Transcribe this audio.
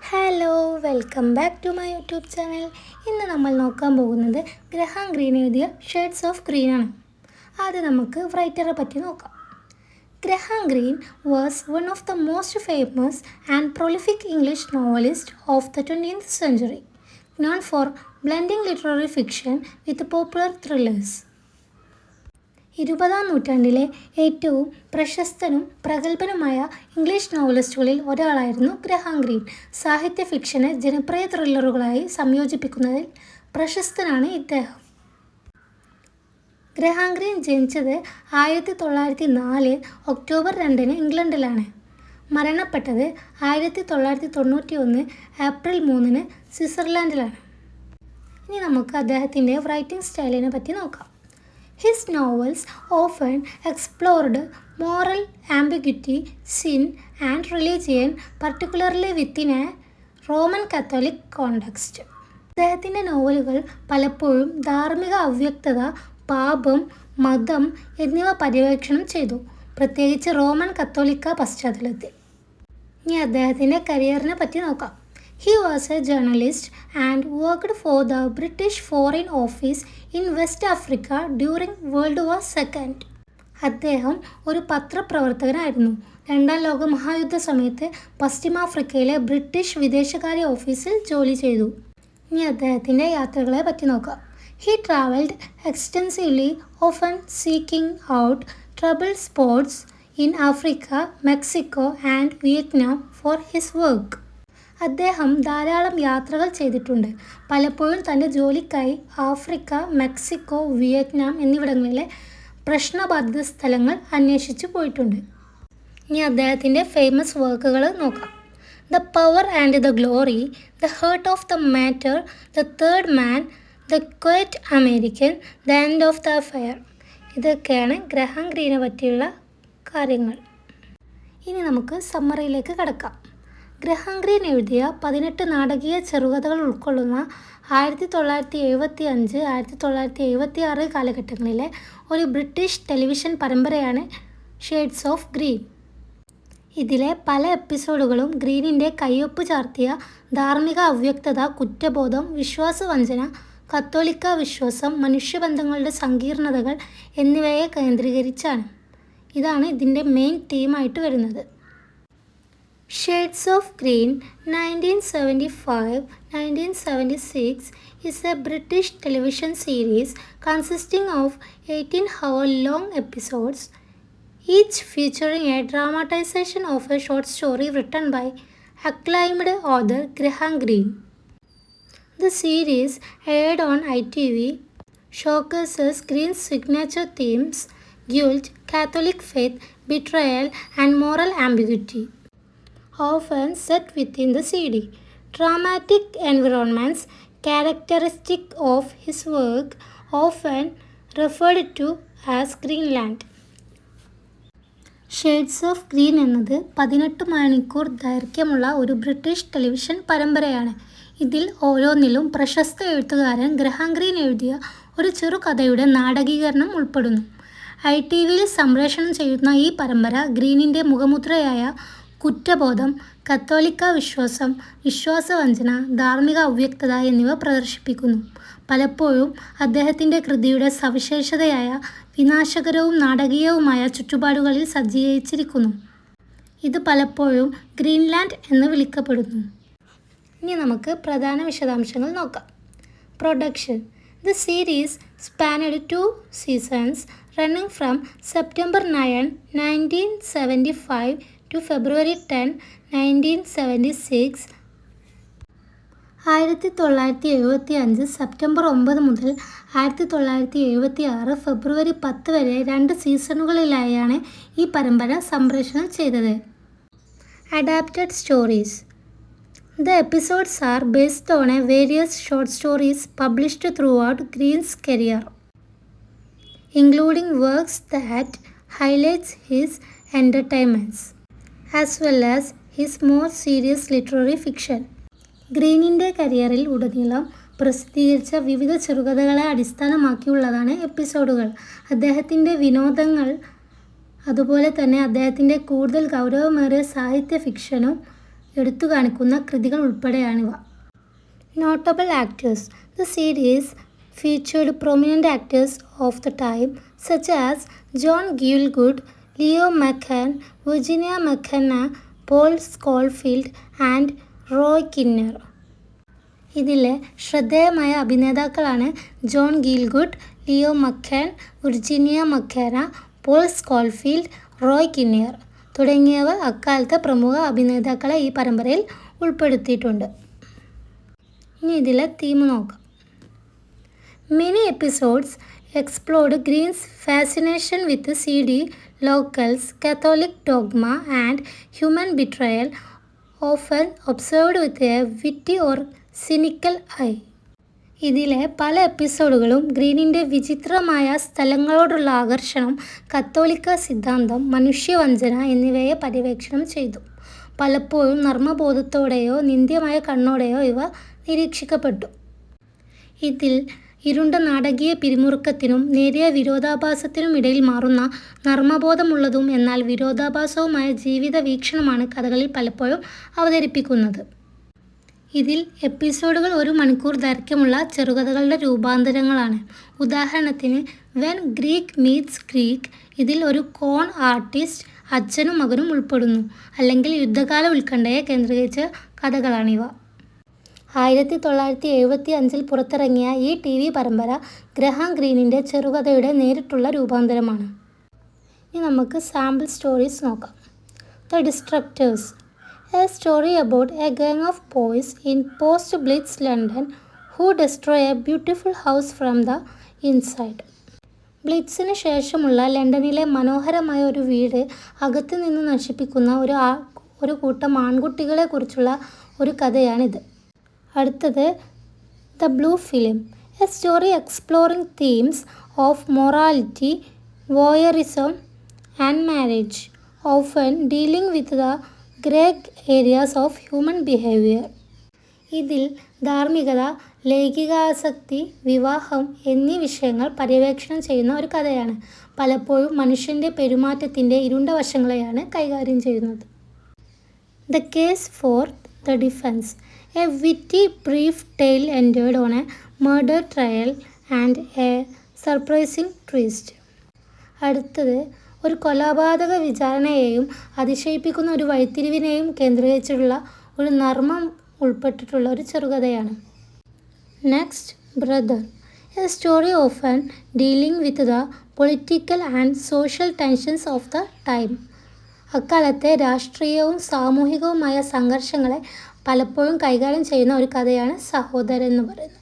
Hello welcome back to my YouTube channel. ഇന്ന് നമ്മൾ നോക്കാൻ പോകുന്നത് ഗ്രഹാം ഗ്രീൻ എഴുതിയ ഷെയ്ഡ്സ് ഓഫ് ഗ്രീൻ ആണ്. ആദ്യം നമുക്ക് റൈറ്ററെ പറ്റി നോക്കാം. Graham Greene was one of the most famous and prolific English novelist of the 20th century, known for blending literary fiction with popular thrillers. 20ാം നൂറ്റാണ്ടിലെ ഏറ്റവും പ്രശസ്തനും പ്രഗത്ഭനുമായ ഇംഗ്ലീഷ് നോവലിസ്റ്റുകളിൽ ഒരാളായിരുന്നു ഗ്രഹാം ഗ്രീൻ. സാഹിത്യ ഫിക്ഷനെ ജനപ്രിയ ത്രില്ലറുകളായി സംയോജിപ്പിക്കുന്നതിൽ പ്രശസ്തനാണ് ഇദ്ദേഹം. ഗ്രഹാം ഗ്രീൻ ജനിച്ചത് 1904 ഒക്ടോബർ 2 ഇംഗ്ലണ്ടിലാണ്. മരണപ്പെട്ടത് 1991 ഏപ്രിൽ 3 സ്വിറ്റ്സർലാൻഡിലാണ്. ഇനി നമുക്ക് അദ്ദേഹത്തിൻ്റെ റൈറ്റിംഗ് സ്റ്റൈലിനെ പറ്റി നോക്കാം. His novels often explored moral ambiguity, sin, and religion, particularly within a Roman Catholic context. അദ്ദേഹത്തിൻ്റെ നോവലുകൾ പലപ്പോഴും ധാർമ്മിക അവ്യക്തത, പാപം, മതം എന്നിവ പര്യവേക്ഷണം ചെയ്തു, പ്രത്യേകിച്ച് റോമൻ കത്തോലിക്ക പശ്ചാത്തലത്തിൽ. ഇനി അദ്ദേഹത്തിൻ്റെ കരിയറിനെ പറ്റി നോക്കാം. He was a journalist and worked for the British Foreign Office in West Africa during World War II. അദ്ദേഹം ഒരു പത്രപ്രവർത്തകനായിരുന്നു. രണ്ടാം ലോക മഹായുദ്ധ സമയത്ത് പശ്ചിമാഫ്രിക്കയിലെ ബ്രിട്ടീഷ് വിദേശകാര്യ ഓഫീസിൽ ജോലി ചെയ്തു. ഇനി അദ്ദേഹത്തിൻ്റെ യാത്രകളെ പറ്റി നോക്കാം. He traveled extensively, often seeking out troubled spots in Africa, Mexico and Vietnam for his work. അദ്ദേഹം ധാരാളം യാത്രകൾ ചെയ്തിട്ടുണ്ട്. പലപ്പോഴും തൻ്റെ ജോലിക്കായി ആഫ്രിക്ക, മെക്സിക്കോ, വിയറ്റ്നാം എന്നിവിടങ്ങളിലെ പ്രശ്നബാധിത സ്ഥലങ്ങൾ അന്വേഷിച്ചു പോയിട്ടുണ്ട്. ഇനി അദ്ദേഹത്തിൻ്റെ ഫേമസ് വർക്കുകൾ നോക്കാം. The power and the glory, the heart of the matter, the third man, the quiet American, the end of the affair. ഇതൊക്കെയാണ് ഗ്രഹാം ഗ്രീനെ പറ്റിയുള്ള കാര്യങ്ങൾ. ഇനി നമുക്ക് സമ്മറിയിലേക്ക് കടക്കാം. ഗ്രഹാം ഗ്രീൻ എഴുതിയ 18 നാടകീയ ചെറുകഥകൾ ഉൾക്കൊള്ളുന്ന 1975, 1976 കാലഘട്ടങ്ങളിലെ ഒരു ബ്രിട്ടീഷ് ടെലിവിഷൻ പരമ്പരയാണ് ഷെയ്ഡ്സ് ഓഫ് ഗ്രീൻ. ഇതിലെ പല എപ്പിസോഡുകളും ഗ്രീനിൻ്റെ കയ്യൊപ്പ് ചാർത്തിയ ധാർമ്മിക അവ്യക്തത, കുറ്റബോധം, വിശ്വാസവഞ്ചന, കത്തോലിക്ക വിശ്വാസം, മനുഷ്യബന്ധങ്ങളുടെ സങ്കീർണതകൾ എന്നിവയെ കേന്ദ്രീകരിച്ചാണ്. ഇതാണ് ഇതിൻ്റെ മെയിൻ തീമായിട്ട് വരുന്നത്. Shades of Green 1975-1976 is a British television series consisting of 18-hour-long episodes, each featuring a dramatization of a short story written by acclaimed author Graham Greene. The series aired on ITV, showcases Greene's signature themes: guilt, Catholic faith, betrayal, and moral ambiguity. Often set within the CD. Dramatic environments characteristic of his work, often referred to as Greenland. Shades of green എന്നത് 18 മണിക്കൂർ ദൈർഘ്യമുള്ള ഒരു British television പരമ്പരയാണ്. ഇതിൽ ഓരോന്നിലും പ്രശസ്ത എഴുത്തുകാരൻ Graham Greene എഴുതിയ ഒരു ചെറുകഥയുടെ നാടകീകരണം ഉൾപ്പെടുന്നു. ITVയിൽ സംപ്രേഷണം ചെയ്യുന്ന ഈ പരമ്പര ഗ്രീനിൻ്റെ മുഖമുദ്രയായ കുറ്റബോധം, കത്തോലിക്ക വിശ്വാസം, വിശ്വാസവഞ്ചന, ധാർമ്മിക അവ്യക്തത എന്നിവ പ്രദർശിപ്പിക്കുന്നു. പലപ്പോഴും അദ്ദേഹത്തിൻ്റെ കൃതിയുടെ സവിശേഷതയായ വിനാശകരവും നാടകീയവുമായ ചുറ്റുപാടുകളിൽ സജ്ജീകരിച്ചിരിക്കുന്നു. ഇത് പലപ്പോഴും ഗ്രീൻലാൻഡ് എന്ന് വിളിക്കപ്പെടുന്നു. ഇനി നമുക്ക് പ്രധാന വിശദാംശങ്ങൾ നോക്കാം. Production. The series spanned 2 seasons running from September 9, 1975 to February 10, 1976. 1975 September 9 മുതൽ 1976 ഫെബ്രുവരി 10 വരെ 2 സീസണുകളിലായാണ് ഈ പരമ്പര സംപ്രേഷണം ചെയ്തത്. Adapted stories. The episodes are based on various short stories published throughout Green's career, including works that highlights his entertainments, as well as his more serious literary fiction. ഗ്രീനിൻ്റെ കരിയറിൽ ഉടനീളം പ്രസിദ്ധീകരിച്ച വിവിധ ചെറുകഥകളെ അടിസ്ഥാനമാക്കിയുള്ളതാണ് എപ്പിസോഡുകൾ. അദ്ദേഹത്തിൻ്റെ വിനോദങ്ങൾ, അതുപോലെ തന്നെ അദ്ദേഹത്തിൻ്റെ കൂടുതൽ ഗൗരവമേറിയ സാഹിത്യ ഫിക്ഷനും എടുത്തു കാണിക്കുന്ന കൃതികൾ ഉൾപ്പെടെയാണിവ. Notable actors. The series featured prominent actors of the time such as John Gielgud, Leo McCann, Virginia McKenna, Paul Scofield and Roy Kinnear. ഇതിലെ ശ്രദ്ധേയമായ അഭിനേതാക്കളാണ് John Gielgud, Leo McKern, Virginia McKenna, Paul Scofield, Roy Kinnear തുടങ്ങിയവർ അക്കാലത്തെ പ്രമുഖ അഭിനേതാക്കളെ ഈ പരമ്പരയിൽ ഉൾപ്പെടുത്തിയിട്ടുണ്ട്. ഇനി ഇതിലെ തീം നോക്കാം. Many episodes explored Green's fascination with seedy locals, Catholic dogma and human betrayal, often observed with a witty or cynical eye. ഇതിലെ പല എപ്പിസോഡുകളും ഗ്രീനിൻ്റെ വിചിത്രമായ സ്ഥലങ്ങളോടുള്ള ആകർഷണം, കത്തോലിക്ക സിദ്ധാന്തം, മനുഷ്യവഞ്ചന എന്നിവയെ പര്യവേക്ഷണം ചെയ്തു. പലപ്പോഴും നർമ്മബോധത്തോടെയോ നിന്ദ്യമായ കണ്ണോടെയോ ഇവ നിരീക്ഷിക്കപ്പെട്ടു. ഇതിൽ ഇരുണ്ട നാടകീയ പിരിമുറുക്കത്തിനും നേരിയ വിരോധാഭാസത്തിനും ഇടയിൽ മാറുന്ന നർമ്മബോധമുള്ളതും എന്നാൽ വിരോധാഭാസവുമായ ജീവിത വീക്ഷണമാണ് കഥകളിൽ പലപ്പോഴും അവതരിപ്പിക്കുന്നത്. ഇതിൽ എപ്പിസോഡുകൾ 1 മണിക്കൂർ ദൈർഘ്യമുള്ള ചെറുകഥകളുടെ രൂപാന്തരങ്ങളാണ്. ഉദാഹരണത്തിന് വെൻ ഗ്രീക്ക് മീറ്റ്സ് ഗ്രീക്ക്. ഇതിൽ ഒരു കോൺ ആർട്ടിസ്റ്റ്, അച്ഛനും മകനും ഉൾപ്പെടുന്നു. അല്ലെങ്കിൽ യുദ്ധകാല ഉത്കണ്ഠയെ കേന്ദ്രീകരിച്ച കഥകളാണിവ. 1975 പുറത്തിറങ്ങിയ ഈ TV പരമ്പര ഗ്രഹാം ഗ്രീനിൻ്റെ ചെറുകഥയുടെ നേരിട്ടുള്ള രൂപാന്തരമാണ്. ഇനി നമുക്ക് സാമ്പിൾ സ്റ്റോറീസ് നോക്കാം. The destructors. A story about a gang of boys in post blitz London who destroy a beautiful house from the inside. ബ്ലിറ്റ്സിന് ശേഷമുള്ള ലണ്ടനിലെ മനോഹരമായ ഒരു വീട് അകത്തു നിന്ന് നശിപ്പിക്കുന്ന ഒരു കൂട്ടം ആൺകുട്ടികളെക്കുറിച്ചുള്ള ഒരു കഥയാണിത്. അടുത്തത് the blue film. A story exploring themes of morality, voyeurism and marriage, often dealing with the grey areas of human behaviour. ഇതിൽ ധാർമ്മികത, ലൈംഗികാസക്തി, വിവാഹം എന്നീ വിഷയങ്ങൾ പര്യവേക്ഷണം ചെയ്യുന്ന ഒരു കഥയാണ്. പലപ്പോഴും മനുഷ്യൻ്റെ പെരുമാറ്റത്തിൻ്റെ ഇരുണ്ട വശങ്ങളെയാണ് കൈകാര്യം ചെയ്യുന്നത്. The case for the defence. A witty brief tale ended on a murder trial and a surprising twist. അടുത്തത് ഒരു കൊലപാതക വിചാരണയെയും അതിശയിപ്പിക്കുന്ന ഒരു വഴിത്തിരിവിനെയും കേന്ദ്രീകരിച്ചിട്ടുള്ള ഒരു നർമ്മം ഉൾപ്പെട്ടിട്ടുള്ള ഒരു ചെറുകഥയാണ്. Next brother. A story often dealing with the political and social tensions of the time. അക്കാലത്തെ രാഷ്ട്രീയവും സാമൂഹികവുമായ സംഘർഷങ്ങളെ പലപ്പോഴും കൈകാര്യം ചെയ്യുന്ന ഒരു കഥയാണ് സഹോദരൻ എന്ന് പറയുന്നത്.